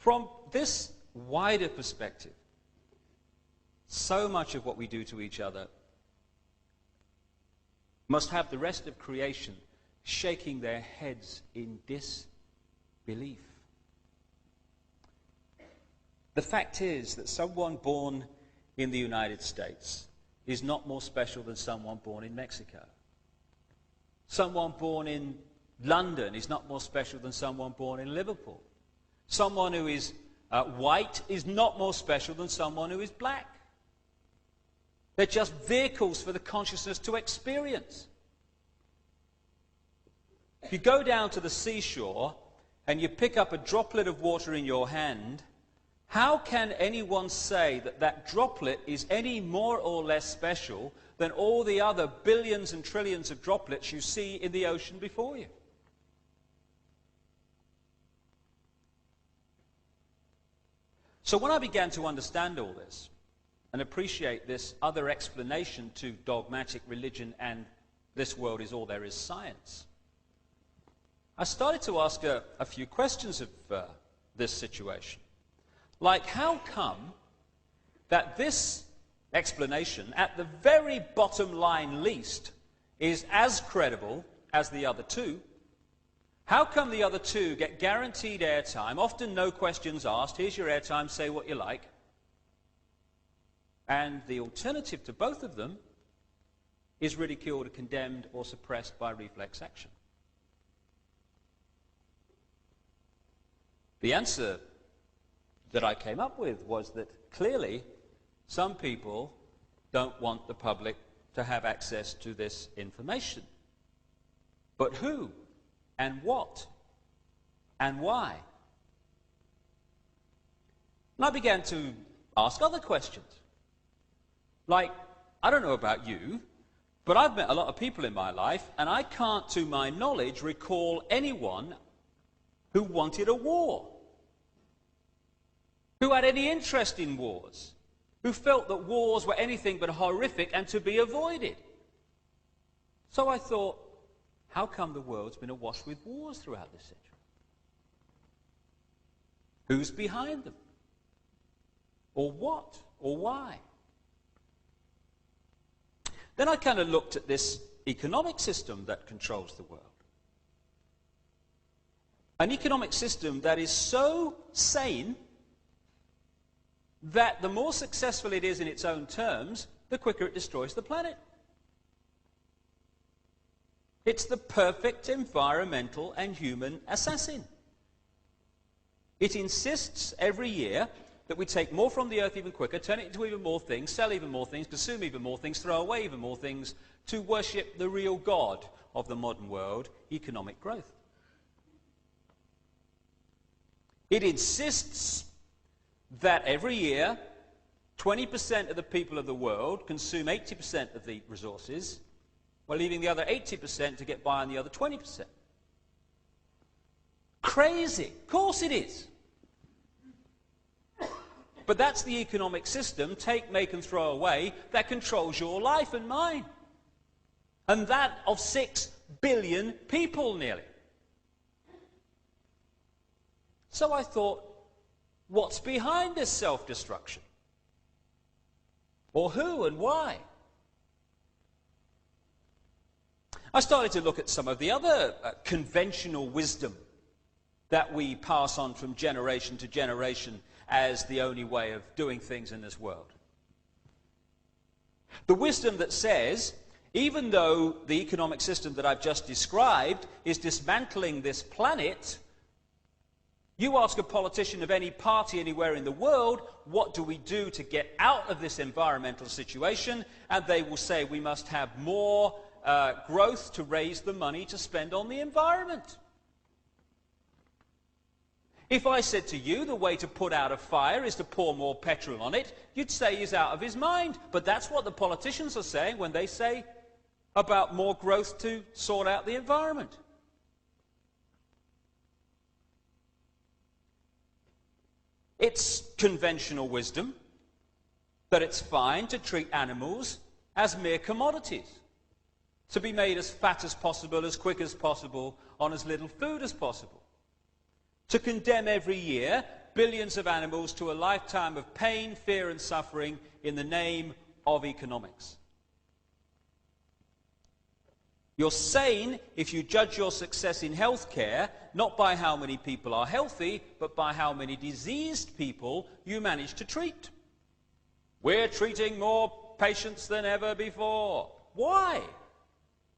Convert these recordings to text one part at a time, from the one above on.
From this wider perspective, so much of what we do to each other must have the rest of creation shaking their heads in disbelief. The fact is that someone born in the United States is not more special than someone born in Mexico. Someone born in London is not more special than someone born in Liverpool. Someone who is white is not more special than someone who is black. They're just vehicles for the consciousness to experience. If you go down to the seashore and you pick up a droplet of water in your hand, how can anyone say that that droplet is any more or less special than all the other billions and trillions of droplets you see in the ocean before you? So when I began to understand all this and appreciate this other explanation to dogmatic religion and this world is all there is science, I started to ask a few questions of this situation. Like, how come that this explanation, at the very bottom line least, is as credible as the other two? How come the other two get guaranteed airtime, often no questions asked, here's your airtime, say what you like, and the alternative to both of them is ridiculed, condemned, or suppressed by reflex action? The answer that I came up with was that clearly some people don't want the public to have access to this information. But who and what and why? And I began to ask other questions. Like, I don't know about you, but I've met a lot of people in my life, and I can't, to my knowledge, recall anyone who wanted a war, who had any interest in wars, who felt that wars were anything but horrific and to be avoided. So I thought, how come the world's been awash with wars throughout this century? Who's behind them? Or what? Or why? Then I kind of looked at this economic system that controls the world. An economic system that is so sane that the more successful it is in its own terms, the quicker it destroys the planet. It's the perfect environmental and human assassin. It insists every year that we take more from the earth even quicker, turn it into even more things, sell even more things, consume even more things, throw away even more things, to worship the real God of the modern world, economic growth. It insists that every year 20% of the people of the world consume 80% of the resources, while leaving the other 80% to get by on the other 20%. Crazy. Of course it is. But that's the economic system, take, make and throw away, that controls your life and mine. And that of 6 billion people nearly. So I thought, what's behind this self-destruction? Or who and why? I started to look at some of the other conventional wisdom that we pass on from generation to generation as the only way of doing things in this world. The wisdom that says, even though the economic system that I've just described is dismantling this planet, you ask a politician of any party anywhere in the world, what do we do to get out of this environmental situation? And they will say we must have more growth to raise the money to spend on the environment. If I said to you the way to put out a fire is to pour more petrol on it, you'd say he's out of his mind. But that's what the politicians are saying when they say about more growth to sort out the environment. It's conventional wisdom that it's fine to treat animals as mere commodities, to be made as fat as possible, as quick as possible, on as little food as possible. To condemn every year billions of animals to a lifetime of pain, fear and suffering in the name of economics. You're sane if you judge your success in healthcare not by how many people are healthy, but by how many diseased people you manage to treat. We're treating more patients than ever before. Why?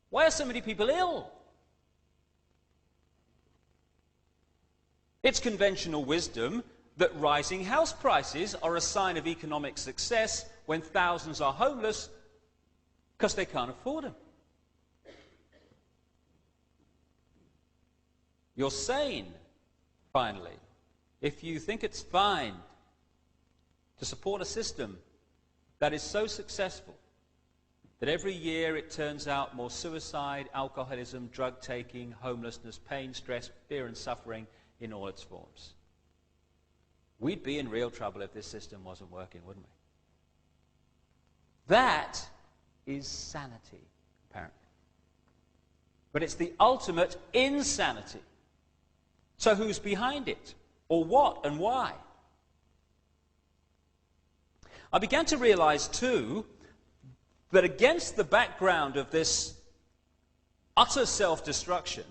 Why are so many people ill? It's conventional wisdom that rising house prices are a sign of economic success when thousands are homeless because they can't afford them. You're sane, finally, if you think it's fine to support a system that is so successful that every year it turns out more suicide, alcoholism, drug-taking, homelessness, pain, stress, fear and suffering in all its forms. We'd be in real trouble if this system wasn't working, wouldn't we? That is sanity, apparently. But it's the ultimate insanity. So who's behind it? Or what and why? I began to realize, too, that against the background of this utter self-destruction,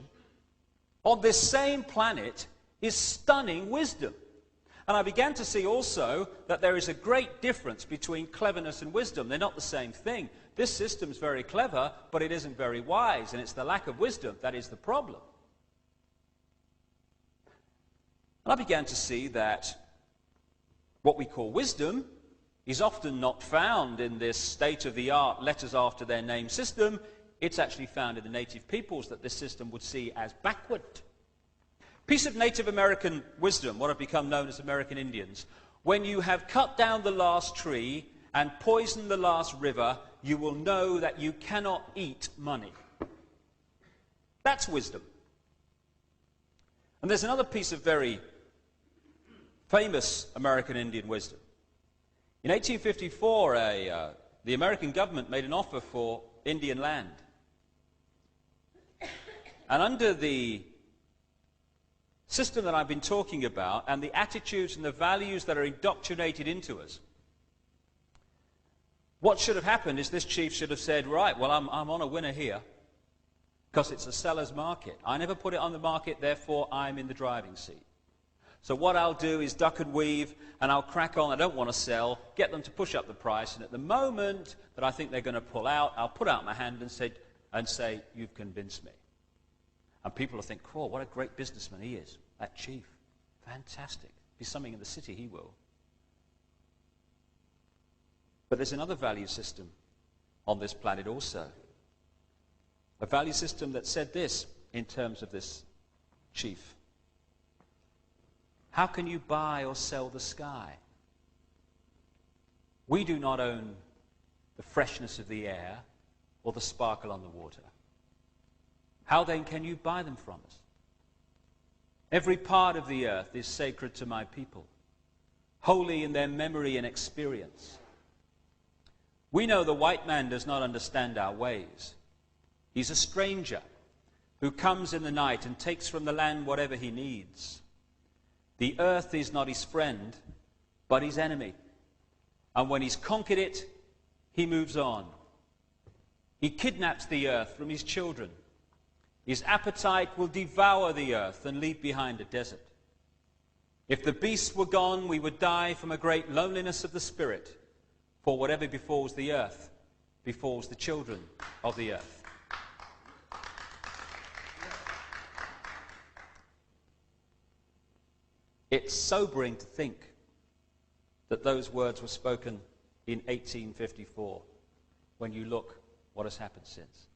on this same planet is stunning wisdom. And I began to see also that there is a great difference between cleverness and wisdom. They're not the same thing. This system's very clever, but it isn't very wise, and it's the lack of wisdom that is the problem. And I began to see that what we call wisdom is often not found in this state-of-the-art letters after their name system. It's actually found in the native peoples that this system would see as backward. Piece of Native American wisdom, what have become known as American Indians. When you have cut down the last tree and poisoned the last river, you will know that you cannot eat money. That's wisdom. And there's another piece of very famous American Indian wisdom. In 1854, the American government made an offer for Indian land. And under the system that I've been talking about and the attitudes and the values that are indoctrinated into us, what should have happened is this chief should have said, right, well, I'm on a winner here because it's a seller's market. I never put it on the market, therefore I'm in the driving seat. So what I'll do is duck and weave, and I'll crack on. I don't want to sell, get them to push up the price, and at the moment that I think they're going to pull out, I'll put out my hand and say, you've convinced me. And people will think, oh, what a great businessman he is, that chief. Fantastic. Be something in the city, he will. But there's another value system on this planet also. A value system that said this in terms of this chief. How can you buy or sell the sky? We do not own the freshness of the air or the sparkle on the water. How then can you buy them from us? Every part of the earth is sacred to my people, holy in their memory and experience. We know the white man does not understand our ways. He's a stranger who comes in the night and takes from the land whatever he needs. The earth is not his friend, but his enemy. And when he's conquered it, he moves on. He kidnaps the earth from his children. His appetite will devour the earth and leave behind a desert. If the beasts were gone, we would die from a great loneliness of the spirit. For whatever befalls the earth, befalls the children of the earth. It's sobering to think that those words were spoken in 1854 when you look what has happened since.